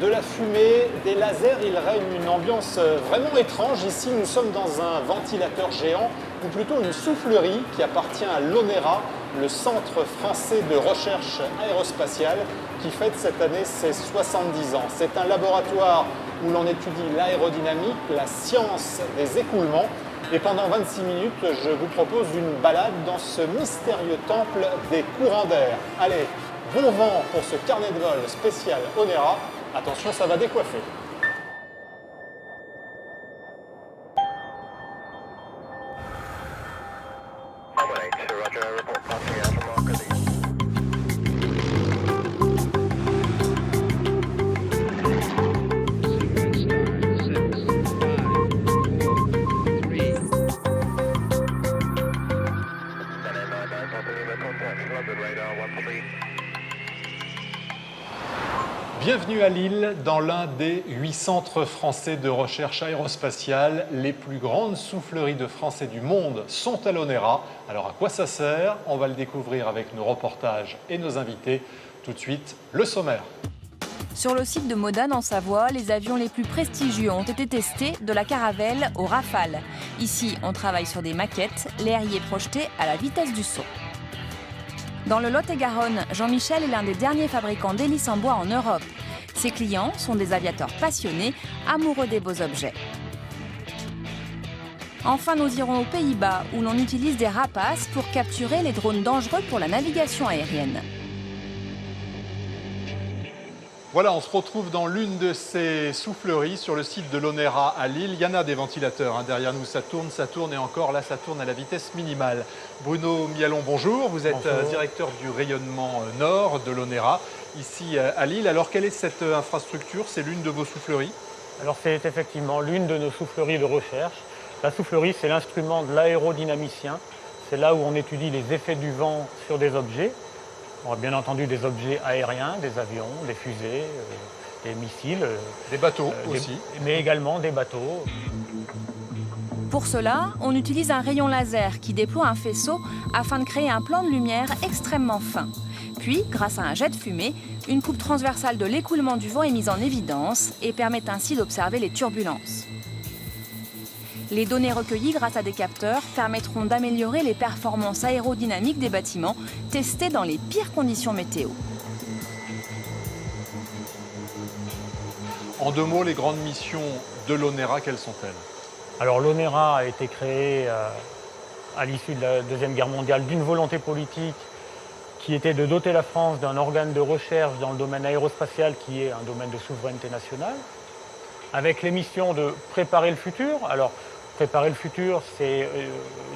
de la fumée, des lasers, il règne une ambiance vraiment étrange. Ici, nous sommes dans un ventilateur géant, ou plutôt une soufflerie qui appartient à l'ONERA, le Centre français de recherche aérospatiale, qui fête cette année ses 70 ans. C'est un laboratoire où l'on étudie l'aérodynamique, la science des écoulements. Et pendant 26 minutes, je vous propose une balade dans ce mystérieux temple des courants d'air. Allez, bon vent pour ce carnet de vol spécial ONERA. Attention, ça va décoiffer. Bienvenue à Lille, dans l'un des 8 centres français de recherche aérospatiale. Les plus grandes souffleries de France et du monde sont à l'ONERA. Alors à quoi ça sert? On va le découvrir avec nos reportages et nos invités. Tout de suite, le sommaire. Sur le site de Modane en Savoie, les avions les plus prestigieux ont été testés, de la Caravelle au Rafale. Ici, on travaille sur des maquettes, l'air y est projeté à la vitesse du son. Dans le Lot-et-Garonne, Jean-Michel est l'un des derniers fabricants d'hélices en bois en Europe. Ses clients sont des aviateurs passionnés, amoureux des beaux objets. Enfin, nous irons aux Pays-Bas, où l'on utilise des rapaces pour capturer les drones dangereux pour la navigation aérienne. Voilà, on se retrouve dans l'une de ces souffleries sur le site de l'ONERA à Lille. Il y en a des ventilateurs, derrière nous ça tourne et encore là ça tourne à la vitesse minimale. Bruno Mialon, bonjour, vous êtes directeur du rayonnement nord de l'ONERA ici à Lille. Alors quelle est cette infrastructure? C'est l'une de vos souffleries? Alors c'est effectivement l'une de nos souffleries de recherche. La soufflerie, c'est l'instrument de l'aérodynamicien. C'est là où on étudie les effets du vent sur des objets. On a bien entendu des objets aériens, des avions, des fusées, des missiles. Des bateaux aussi. Mais également des bateaux. Pour cela, on utilise un rayon laser qui déploie un faisceau afin de créer un plan de lumière extrêmement fin. Puis, grâce à un jet de fumée, une coupe transversale de l'écoulement du vent est mise en évidence et permet ainsi d'observer les turbulences. Les données recueillies grâce à des capteurs permettront d'améliorer les performances aérodynamiques des bâtiments testés dans les pires conditions météo. En deux mots, les grandes missions de l'ONERA, quelles sont-elles? Alors l'ONERA a été créée à l'issue de la Deuxième Guerre mondiale d'une volonté politique qui était de doter la France d'un organe de recherche dans le domaine aérospatial qui est un domaine de souveraineté nationale, avec les missions de préparer le futur. Alors, préparer le futur, c'est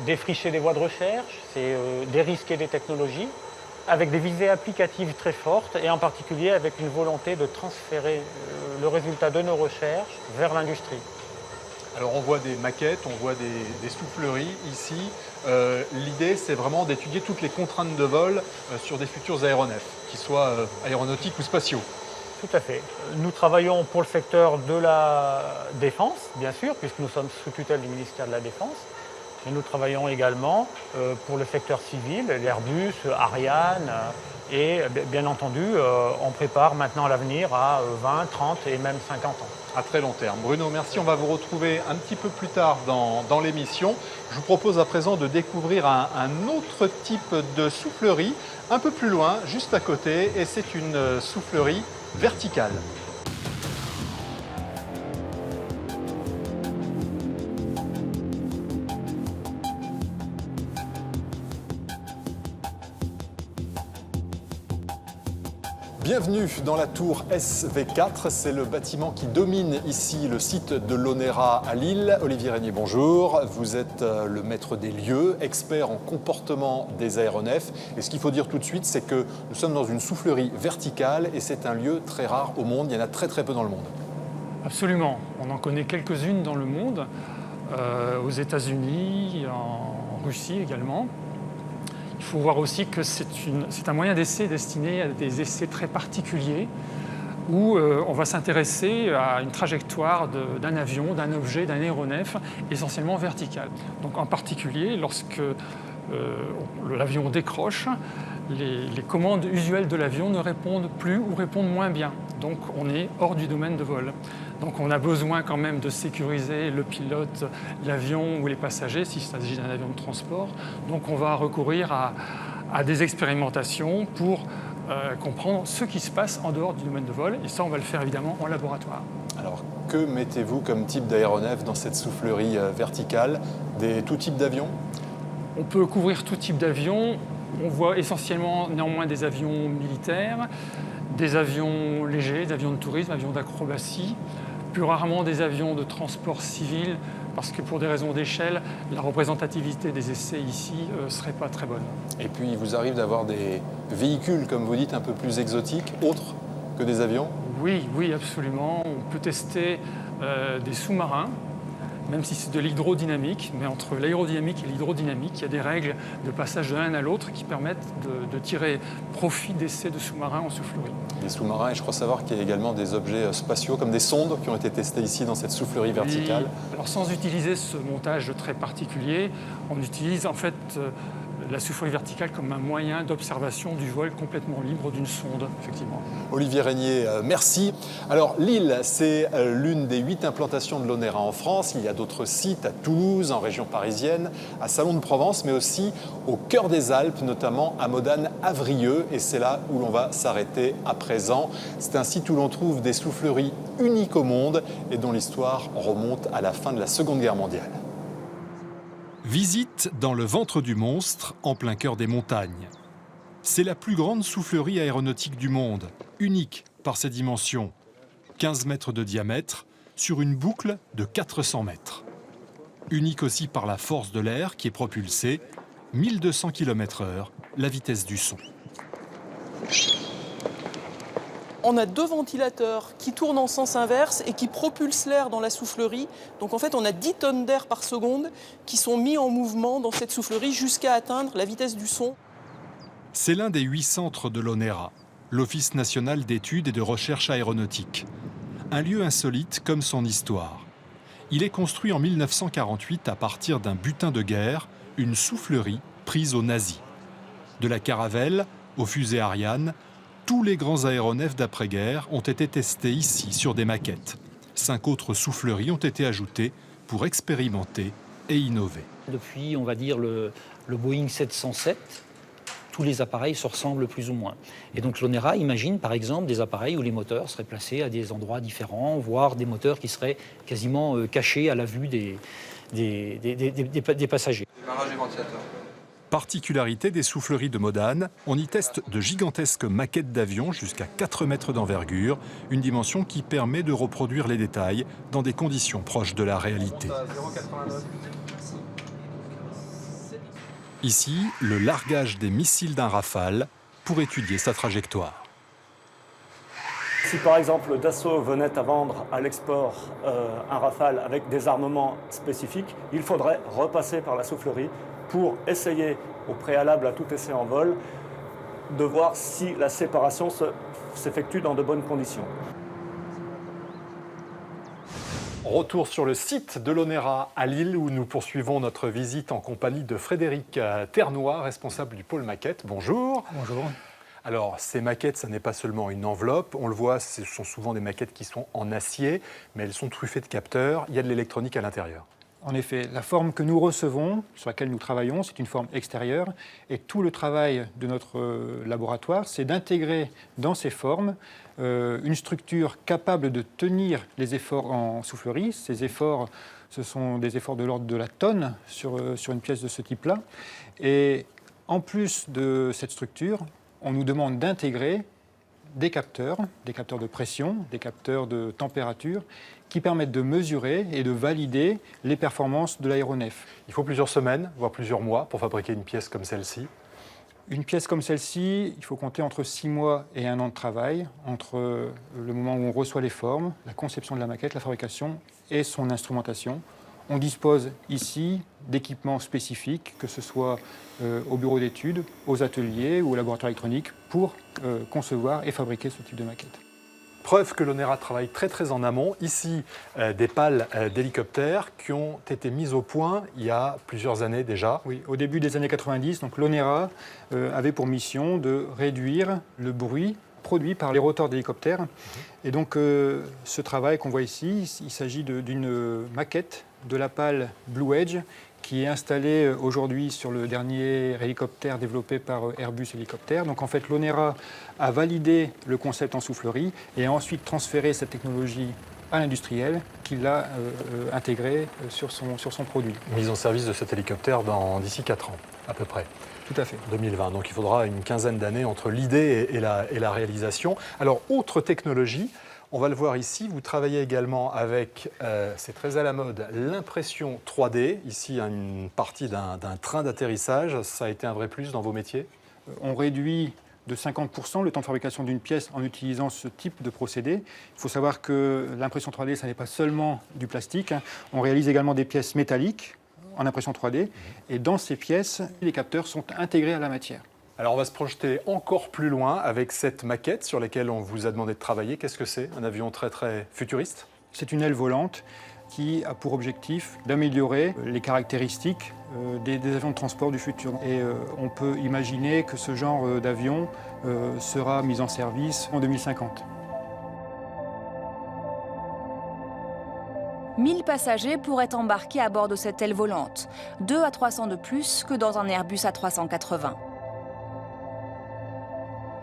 défricher des voies de recherche, c'est dérisquer des technologies, avec des visées applicatives très fortes et en particulier avec une volonté de transférer le résultat de nos recherches vers l'industrie. Alors on voit des maquettes, on voit des souffleries ici. L'idée, c'est vraiment d'étudier toutes les contraintes de vol sur des futurs aéronefs, qu'ils soient aéronautiques ou spatiaux. Tout à fait. Nous travaillons pour le secteur de la défense, bien sûr, puisque nous sommes sous tutelle du ministère de la Défense. Mais nous travaillons également pour le secteur civil, l'Airbus, Ariane. Et bien entendu, on prépare maintenant l'avenir à 20, 30 et même 50 ans. À très long terme. Bruno, merci. On va vous retrouver un petit peu plus tard dans l'émission. Je vous propose à présent de découvrir un autre type de soufflerie, un peu plus loin, juste à côté. Et c'est une soufflerie verticale. Bienvenue dans la tour SV4, c'est le bâtiment qui domine ici le site de l'ONERA à Lille. Olivier Régnier, bonjour. Vous êtes le maître des lieux, expert en comportement des aéronefs. Et ce qu'il faut dire tout de suite, c'est que nous sommes dans une soufflerie verticale et c'est un lieu très rare au monde. Il y en a très très peu dans le monde. Absolument. On en connaît quelques-unes dans le monde, aux États-Unis, en Russie également. Il faut voir aussi que c'est un moyen d'essai destiné à des essais très particuliers où on va s'intéresser à une trajectoire d'un avion, d'un objet, d'un aéronef, essentiellement verticale. Donc en particulier, lorsque l'avion décroche, les commandes usuelles de l'avion ne répondent plus ou répondent moins bien. Donc on est hors du domaine de vol. Donc on a besoin quand même de sécuriser le pilote, l'avion ou les passagers s'il s'agit d'un avion de transport. Donc on va recourir à des expérimentations pour comprendre ce qui se passe en dehors du domaine de vol. Et ça, on va le faire évidemment en laboratoire. Alors, que mettez-vous comme type d'aéronef dans cette soufflerie verticale? Tout type d'avions? On peut couvrir tout type d'avions. On voit essentiellement néanmoins des avions militaires, des avions légers, des avions de tourisme, avions d'acrobatie, plus rarement des avions de transport civil, parce que pour des raisons d'échelle, la représentativité des essais ici ne serait pas très bonne. Et puis, il vous arrive d'avoir des véhicules, comme vous dites, un peu plus exotiques, autres que des avions? Oui, oui, absolument. On peut tester des sous-marins, même si c'est de l'hydrodynamique, mais entre l'aérodynamique et l'hydrodynamique, il y a des règles de passage de l'un à l'autre qui permettent de tirer profit d'essais de sous-marins en soufflerie. Des sous-marins, et je crois savoir qu'il y a également des objets spatiaux, comme des sondes, qui ont été testés ici dans cette soufflerie verticale. Oui. Alors sans utiliser ce montage très particulier, on utilise en fait la soufflerie verticale comme un moyen d'observation du vol complètement libre d'une sonde, effectivement. Olivier Régnier, merci. Alors Lille, c'est l'une des 8 implantations de l'ONERA en France. Il y a d'autres sites à Toulouse, en région parisienne, à Salon de Provence, mais aussi au cœur des Alpes, notamment à Modane-Avrieux. Et c'est là où l'on va s'arrêter à présent. C'est un site où l'on trouve des souffleries uniques au monde et dont l'histoire remonte à la fin de la Seconde Guerre mondiale. Visite dans le ventre du monstre, en plein cœur des montagnes. C'est la plus grande soufflerie aéronautique du monde, unique par ses dimensions. 15 mètres de diamètre, sur une boucle de 400 mètres. Unique aussi par la force de l'air qui est propulsée, 1200 km/h, la vitesse du son. On a 2 ventilateurs qui tournent en sens inverse et qui propulsent l'air dans la soufflerie. Donc en fait, on a 10 tonnes d'air par seconde qui sont mis en mouvement dans cette soufflerie jusqu'à atteindre la vitesse du son. C'est l'un des 8 centres de l'ONERA, l'Office national d'études et de recherche aéronautique. Un lieu insolite comme son histoire. Il est construit en 1948 à partir d'un butin de guerre, une soufflerie prise aux nazis. De la Caravelle aux fusées Ariane, tous les grands aéronefs d'après-guerre ont été testés ici sur des maquettes. 5 autres souffleries ont été ajoutées pour expérimenter et innover. Depuis, on va dire, le Boeing 707, tous les appareils se ressemblent plus ou moins. Et donc l'ONERA imagine par exemple des appareils où les moteurs seraient placés à des endroits différents, voire des moteurs qui seraient quasiment cachés à la vue des passagers. Démarrage et ventilateur. Particularité des souffleries de Modane, on y teste de gigantesques maquettes d'avions jusqu'à 4 mètres d'envergure, une dimension qui permet de reproduire les détails dans des conditions proches de la réalité. Ici, le largage des missiles d'un Rafale pour étudier sa trajectoire. Si par exemple Dassault venait à vendre à l'export un Rafale avec des armements spécifiques, il faudrait repasser par la soufflerie pour essayer, au préalable à tout essai en vol, de voir si la séparation s'effectue dans de bonnes conditions. Retour sur le site de l'ONERA à Lille où nous poursuivons notre visite en compagnie de Frédéric Ternois, responsable du pôle maquette. Bonjour. Bonjour. Alors, ces maquettes, ça n'est pas seulement une enveloppe. On le voit, ce sont souvent des maquettes qui sont en acier, mais elles sont truffées de capteurs. Il y a de l'électronique à l'intérieur. En effet, la forme que nous recevons, sur laquelle nous travaillons, c'est une forme extérieure. Et tout le travail de notre laboratoire, c'est d'intégrer dans ces formes une structure capable de tenir les efforts en soufflerie. Ces efforts, ce sont des efforts de l'ordre de la tonne sur une pièce de ce type-là. Et en plus de cette structure, on nous demande d'intégrer des capteurs de pression, des capteurs de température, qui permettent de mesurer et de valider les performances de l'aéronef. Il faut plusieurs semaines, voire plusieurs mois pour fabriquer une pièce comme celle-ci. Une pièce comme celle-ci, il faut compter entre 6 mois et 1 an de travail, entre le moment où on reçoit les formes, la conception de la maquette, la fabrication et son instrumentation. On dispose ici d'équipements spécifiques, que ce soit au bureau d'études, aux ateliers ou au laboratoire électronique, pour concevoir et fabriquer ce type de maquette. Preuve que l'ONERA travaille très en amont. Ici, des pales d'hélicoptères qui ont été mises au point il y a plusieurs années déjà. Oui, au début des années 90, donc l'ONERA avait pour mission de réduire le bruit produit par les rotors d'hélicoptères. Et donc ce travail qu'on voit ici, il s'agit d'une maquette de la pale Blue Edge qui est installée aujourd'hui sur le dernier hélicoptère développé par Airbus Hélicoptère. Donc en fait, l'ONERA a validé le concept en soufflerie et a ensuite transféré cette technologie à l'industriel qui l'a intégré sur son produit. Mise en service de cet hélicoptère d'ici 4 ans, à peu près. Tout à fait. 2020. Donc il faudra une quinzaine d'années entre l'idée et la réalisation. Alors, autre technologie, on va le voir ici, vous travaillez également avec, c'est très à la mode, l'impression 3D. Ici, une partie d'un train d'atterrissage. Ça a été un vrai plus dans vos métiers? On réduit de 50% le temps de fabrication d'une pièce en utilisant ce type de procédé. Il faut savoir que l'impression 3D, ça n'est pas seulement du plastique. On réalise également des pièces métalliques en impression 3D. Et dans ces pièces, les capteurs sont intégrés à la matière. Alors on va se projeter encore plus loin avec cette maquette sur laquelle on vous a demandé de travailler. Qu'est-ce que c'est? Un avion très futuriste? C'est une aile volante qui a pour objectif d'améliorer les caractéristiques des avions de transport du futur. Et on peut imaginer que ce genre d'avion sera mis en service en 2050. 1000 passagers pourraient embarquer à bord de cette aile volante, 2 à 300 de plus que dans un Airbus A380.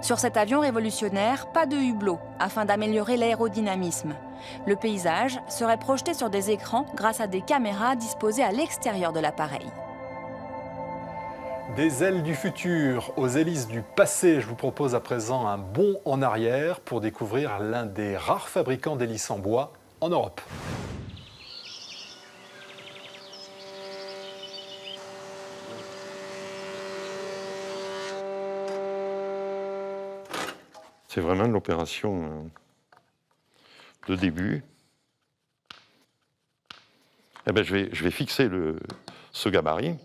Sur cet avion révolutionnaire, pas de hublot afin d'améliorer l'aérodynamisme. Le paysage serait projeté sur des écrans grâce à des caméras disposées à l'extérieur de l'appareil. Des ailes du futur aux hélices du passé. Je vous propose à présent un bond en arrière pour découvrir l'un des rares fabricants d'hélices en bois en Europe. C'est vraiment l'opération de début. Eh ben, je vais fixer ce gabarit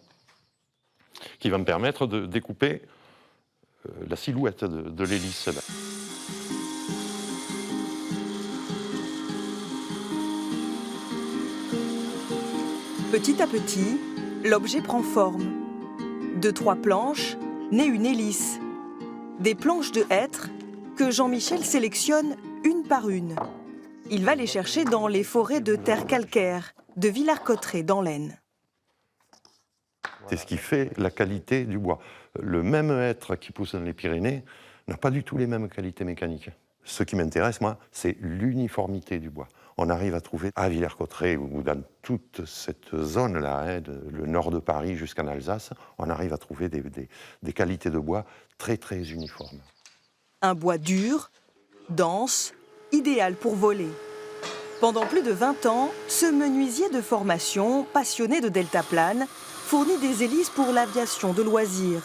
qui va me permettre de découper la silhouette de l'hélice. Petit à petit, l'objet prend forme. De 3 planches naît une hélice. Des planches de hêtre que Jean-Michel sélectionne une par une. Il va les chercher dans les forêts de terre calcaire de Villers-Cotterêts dans l'Aisne. C'est ce qui fait la qualité du bois. Le même hêtre qui pousse dans les Pyrénées n'a pas du tout les mêmes qualités mécaniques. Ce qui m'intéresse, moi, c'est l'uniformité du bois. On arrive à trouver à Villers-Cotterêts ou dans toute cette zone-là, le nord de Paris jusqu'en Alsace, on arrive à trouver des qualités de bois très uniformes. Un bois dur, dense, idéal pour voler. Pendant plus de 20 ans, ce menuisier de formation, passionné de deltaplane, fournit des hélices pour l'aviation de loisirs.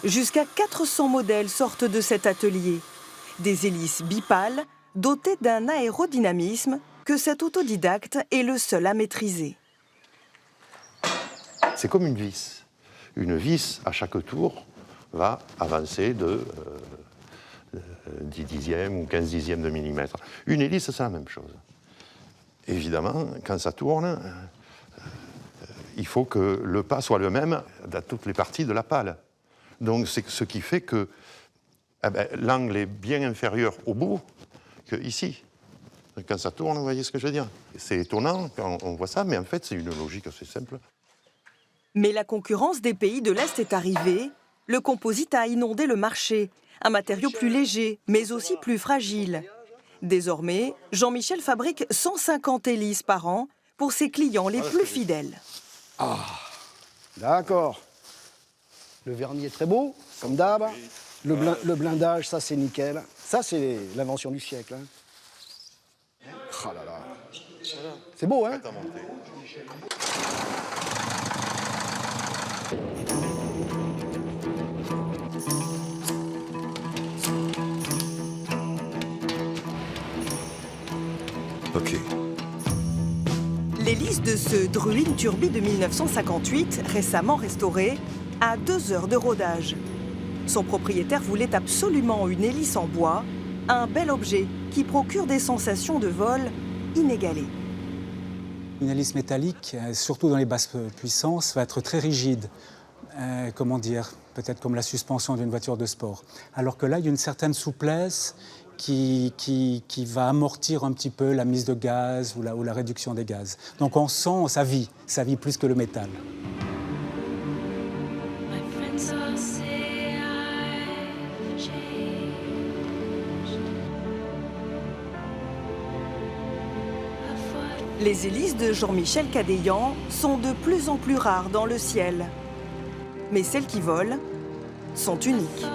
Jusqu'à 400 modèles sortent de cet atelier. Des hélices bipales, dotées d'un aérodynamisme que cet autodidacte est le seul à maîtriser. C'est comme une vis. Une vis, à chaque tour, va avancer de 10 dixièmes ou 15 dixièmes de millimètre. Une hélice, c'est la même chose. Évidemment, quand ça tourne, il faut que le pas soit le même dans toutes les parties de la pale. Donc, c'est ce qui fait que l'angle est bien inférieur au bout qu'ici. Quand ça tourne, vous voyez ce que je veux dire? C'est étonnant quand on voit ça, mais en fait, c'est une logique assez simple. Mais la concurrence des pays de l'Est est arrivée. Le composite a inondé le marché. Un matériau plus léger, mais aussi plus fragile. Désormais, Jean-Michel fabrique 150 hélices par an pour ses clients les plus fidèles. Ah, d'accord. Le vernis est très beau, comme d'hab. Le blindage, ça c'est nickel. Ça c'est l'invention du siècle. Hein. Oh là là. C'est beau, hein? Ok. L'hélice de ce Druin Turbi de 1958, récemment restaurée, a 2 heures de rodage. Son propriétaire voulait absolument une hélice en bois, un bel objet qui procurent des sensations de vol inégalées. Une hélice métallique, surtout dans les basses puissances, va être très rigide. Comment dire, peut-être comme la suspension d'une voiture de sport. Alors que là, il y a une certaine souplesse qui va amortir un petit peu la mise de gaz ou la réduction des gaz. Donc on sent, ça vit plus que le métal. Les hélices de Jean-Michel Cadéan sont de plus en plus rares dans le ciel. Mais celles qui volent sont uniques.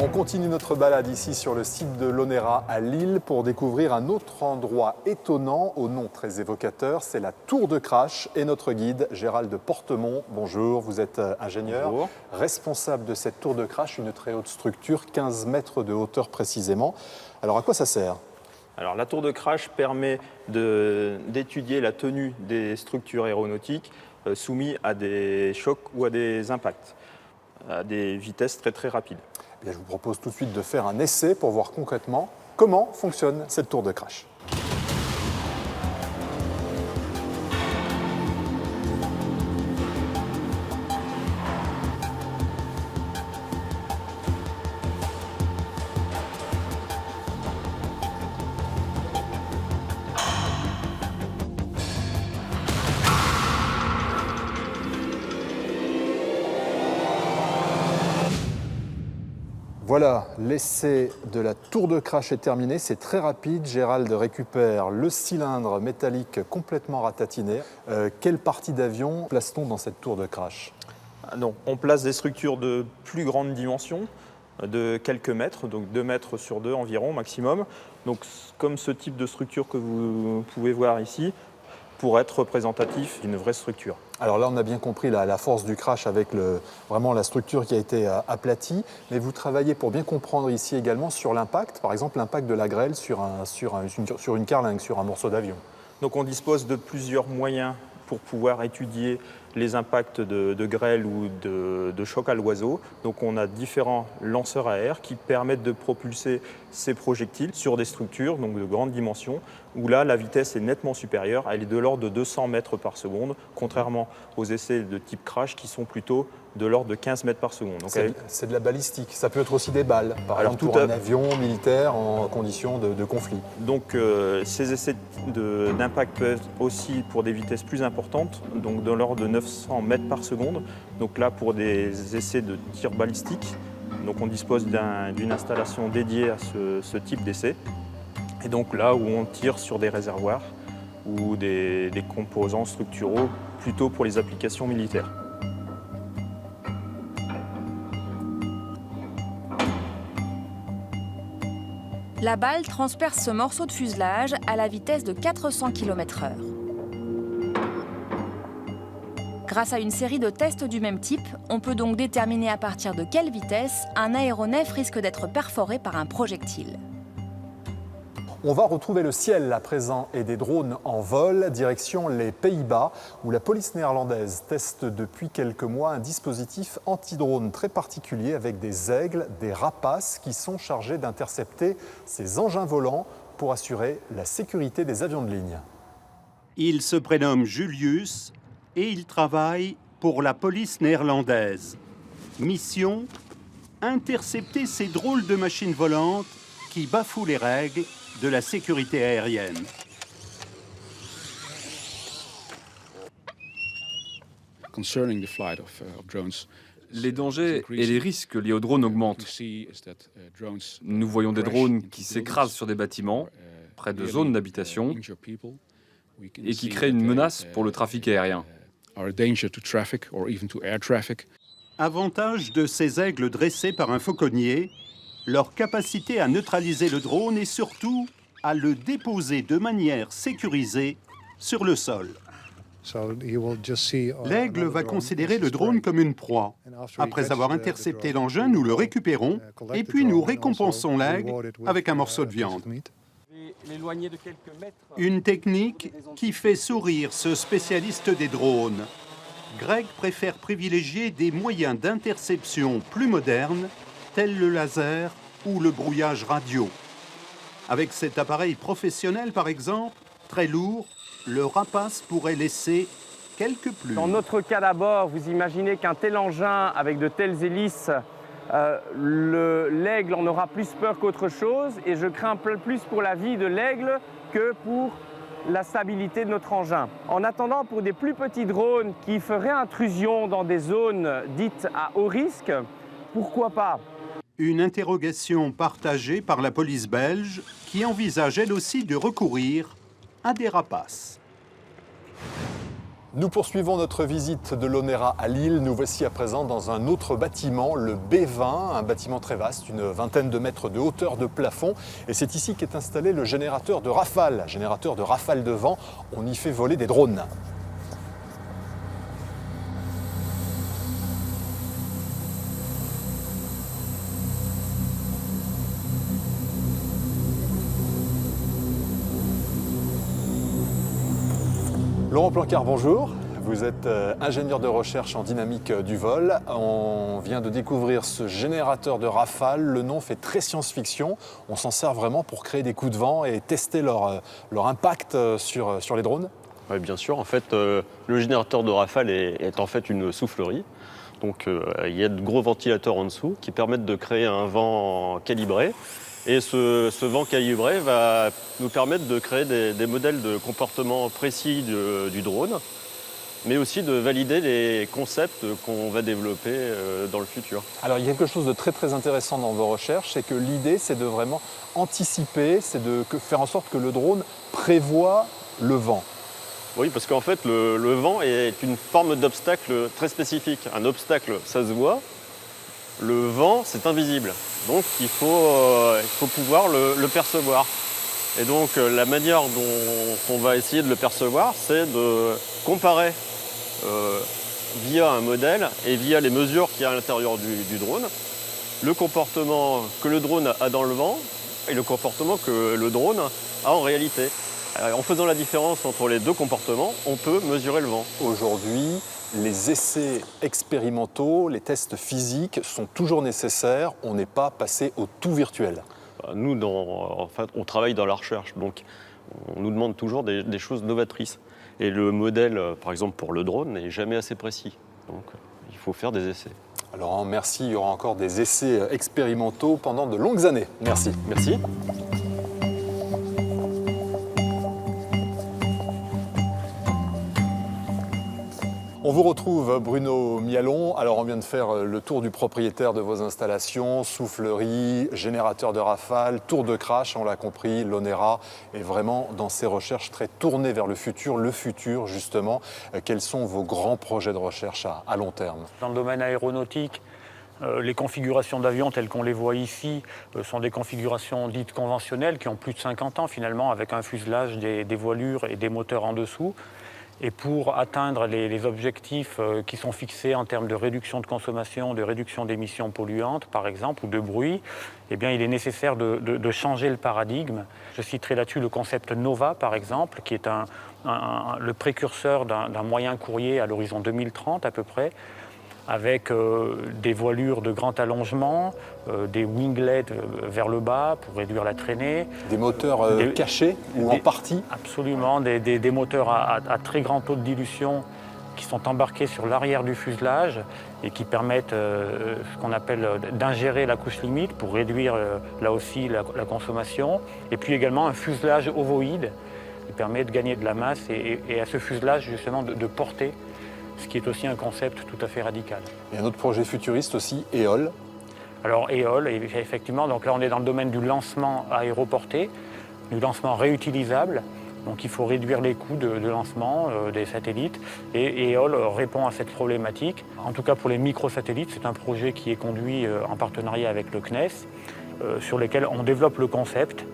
On continue notre balade ici sur le site de l'Onera à Lille pour découvrir un autre endroit étonnant au nom très évocateur, c'est la Tour de Crash et notre guide Gérald Portemont. Bonjour, vous êtes ingénieur, Bonjour. Responsable de cette Tour de Crash, une très haute structure, 15 mètres de hauteur précisément. Alors à quoi ça sert ? Alors, la tour de crash permet d'étudier la tenue des structures aéronautiques soumises à des chocs ou à des impacts, à des vitesses très très rapides. Eh bien, je vous propose tout de suite de faire un essai pour voir concrètement comment fonctionne cette tour de crash. Voilà, l'essai de la tour de crash est terminé. C'est très rapide. Gérald récupère le cylindre métallique complètement ratatiné. Quelle partie d'avion place-t-on dans cette tour de crash ? Donc, on place des structures de plus grande dimension, de quelques mètres, donc 2 mètres sur 2 environ maximum. Donc, comme ce type de structure que vous pouvez voir ici, pour être représentatif d'une vraie structure. Alors là, on a bien compris la force du crash avec vraiment la structure qui a été aplatie, mais vous travaillez pour bien comprendre ici également sur l'impact, par exemple l'impact de la grêle sur une carlingue, sur un morceau d'avion. Donc on dispose de plusieurs moyens pour pouvoir étudier les impacts de grêle ou de choc à l'oiseau. Donc on a différents lanceurs à air qui permettent de propulser ces projectiles sur des structures donc de grande dimension, où là la vitesse est nettement supérieure, elle est de l'ordre de 200 mètres par seconde, contrairement aux essais de type crash qui sont plutôt de l'ordre de 15 mètres par seconde. C'est de la balistique, ça peut être aussi des balles, par exemple pour un avion militaire en condition de conflit. Donc ces essais d'impact peuvent être aussi pour des vitesses plus importantes, donc de l'ordre de 900 mètres par seconde. Donc là pour des essais de tir balistique, donc on dispose d'une installation dédiée à ce type d'essai. Et donc là où on tire sur des réservoirs ou des composants structuraux plutôt pour les applications militaires. La balle transperce ce morceau de fuselage à la vitesse de 400 km/h. Grâce à une série de tests du même type, on peut donc déterminer à partir de quelle vitesse un aéronef risque d'être perforé par un projectile. On va retrouver le ciel à présent et des drones en vol, direction les Pays-Bas, où la police néerlandaise teste depuis quelques mois un dispositif anti-drone très particulier avec des aigles, des rapaces qui sont chargés d'intercepter ces engins volants pour assurer la sécurité des avions de ligne. Il se prénomme Julius et il travaille pour la police néerlandaise. Mission : intercepter ces drôles de machines volantes qui bafouent les règles de la sécurité aérienne. Les dangers et les risques liés aux drones augmentent. Nous voyons des drones qui s'écrasent sur des bâtiments, près de zones d'habitation, et qui créent une menace pour le trafic aérien. Avantage de ces aigles dressés par un fauconnier, leur capacité à neutraliser le drone et surtout à le déposer de manière sécurisée sur le sol. L'aigle va considérer le drone comme une proie. Après avoir intercepté l'engin, nous le récupérons et puis nous récompensons l'aigle avec un morceau de viande. l'éloigner de quelques mètres. Une technique qui fait sourire ce spécialiste des drones. Greg préfère privilégier des moyens d'interception plus modernes, tels le laser ou le brouillage radio. Avec cet appareil professionnel, par exemple, très lourd, le rapace pourrait laisser quelques plumes. Dans notre cas d'abord, vous imaginez qu'un tel engin avec de telles hélices, l'aigle en aura plus peur qu'autre chose, et je crains plus pour la vie de l'aigle que pour la stabilité de notre engin. En attendant, pour des plus petits drones qui feraient intrusion dans des zones dites à haut risque, pourquoi pas? Une interrogation partagée par la police belge qui envisage elle aussi de recourir à des rapaces. Nous poursuivons notre visite de l'ONERA à Lille. Nous voici à présent dans un autre bâtiment, le B20, un bâtiment très vaste, une vingtaine de mètres de hauteur de plafond. Et c'est ici qu'est installé le générateur de rafale de vent. On y fait voler des drones. Laurent Plancard, bonjour. Vous êtes ingénieur de recherche en dynamique du vol. On vient de découvrir ce générateur de rafale. Le nom fait très science-fiction. On s'en sert vraiment pour créer des coups de vent et tester leur impact sur les drones? Oui, bien sûr. En fait, le générateur de rafale est en fait une soufflerie. Donc, il y a de gros ventilateurs en dessous qui permettent de créer un vent calibré. Et ce vent calibré va nous permettre de créer des modèles de comportement précis du drone, mais aussi de valider les concepts qu'on va développer dans le futur. Alors il y a quelque chose de très très intéressant dans vos recherches, c'est que l'idée c'est de vraiment anticiper, c'est de faire en sorte que le drone prévoit le vent. Oui, parce qu'en fait le vent est une forme d'obstacle très spécifique. Un obstacle, ça se voit. Le vent, c'est invisible. Donc il faut pouvoir le percevoir. Et donc la manière dont on va essayer de le percevoir, c'est de comparer via un modèle et via les mesures qu'il y a à l'intérieur du drone, le comportement que le drone a dans le vent et le comportement que le drone a en réalité. En faisant la différence entre les deux comportements, on peut mesurer le vent. Aujourd'hui, les essais expérimentaux, les tests physiques sont toujours nécessaires. On n'est pas passé au tout virtuel. Nous, en fait, on travaille dans la recherche, donc on nous demande toujours des choses novatrices. Et le modèle, par exemple, pour le drone, n'est jamais assez précis. Donc il faut faire des essais. Alors merci, il y aura encore des essais expérimentaux pendant de longues années. Merci. Merci. On vous retrouve, Bruno Mialon. Alors, on vient de faire le tour du propriétaire de vos installations, soufflerie, générateur de rafale, tour de crash, on l'a compris, l'ONERA est vraiment dans ses recherches très tournées vers le futur justement. Quels sont vos grands projets de recherche à long terme? Dans le domaine aéronautique, les configurations d'avions telles qu'on les voit ici sont des configurations dites conventionnelles qui ont plus de 50 ans finalement, avec un fuselage, des voilures et des moteurs en dessous. Et pour atteindre les objectifs qui sont fixés en termes de réduction de consommation, de réduction d'émissions polluantes, par exemple, ou de bruit, eh bien, il est nécessaire de changer le paradigme. Je citerai là-dessus le concept NOVA, par exemple, qui est le précurseur d'un moyen courrier à l'horizon 2030 à peu près, avec des voilures de grand allongement, des winglets vers le bas pour réduire la traînée. Des moteurs cachés ou en partie? Absolument, des moteurs à très grand taux de dilution qui sont embarqués sur l'arrière du fuselage et qui permettent ce qu'on appelle d'ingérer la couche limite pour réduire là aussi la consommation. Et puis également un fuselage ovoïde qui permet de gagner de la masse et à ce fuselage justement de porter, ce qui est aussi un concept tout à fait radical. Et un autre projet futuriste aussi, EOL. Alors EOL, effectivement, donc là on est dans le domaine du lancement aéroporté, du lancement réutilisable. Donc il faut réduire les coûts de lancement des satellites et EOL répond à cette problématique. En tout cas pour les microsatellites, c'est un projet qui est conduit en partenariat avec le CNES, sur lequel on développe le concept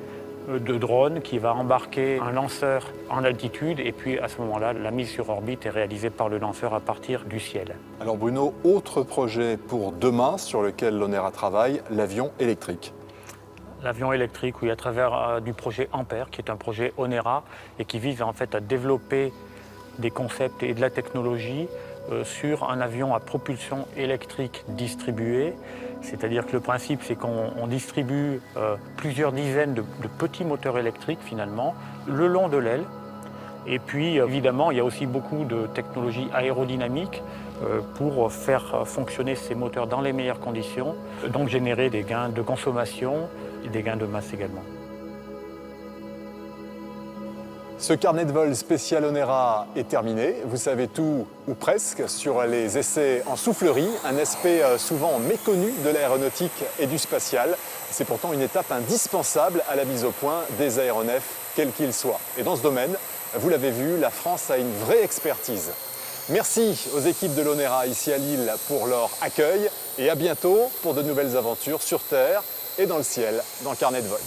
de drone qui va embarquer un lanceur en altitude et puis à ce moment-là, la mise sur orbite est réalisée par le lanceur à partir du ciel. Alors Bruno, autre projet pour demain sur lequel l'ONERA travaille, l'avion électrique. l'avion électrique, oui, à travers du projet Ampère, qui est un projet Onera et qui vise en fait à développer des concepts et de la technologie sur un avion à propulsion électrique distribuée. C'est-à-dire que le principe, c'est qu'on distribue plusieurs dizaines de petits moteurs électriques, finalement, le long de l'aile. Et puis, évidemment, il y a aussi beaucoup de technologies aérodynamiques pour faire fonctionner ces moteurs dans les meilleures conditions, donc générer des gains de consommation et des gains de masse également. Ce carnet de vol spécial Onera est terminé. Vous savez tout, ou presque, sur les essais en soufflerie, un aspect souvent méconnu de l'aéronautique et du spatial. C'est pourtant une étape indispensable à la mise au point des aéronefs, quels qu'ils soient. Et dans ce domaine, vous l'avez vu, la France a une vraie expertise. Merci aux équipes de l'Onera ici à Lille pour leur accueil et à bientôt pour de nouvelles aventures sur Terre et dans le ciel dans le carnet de vol.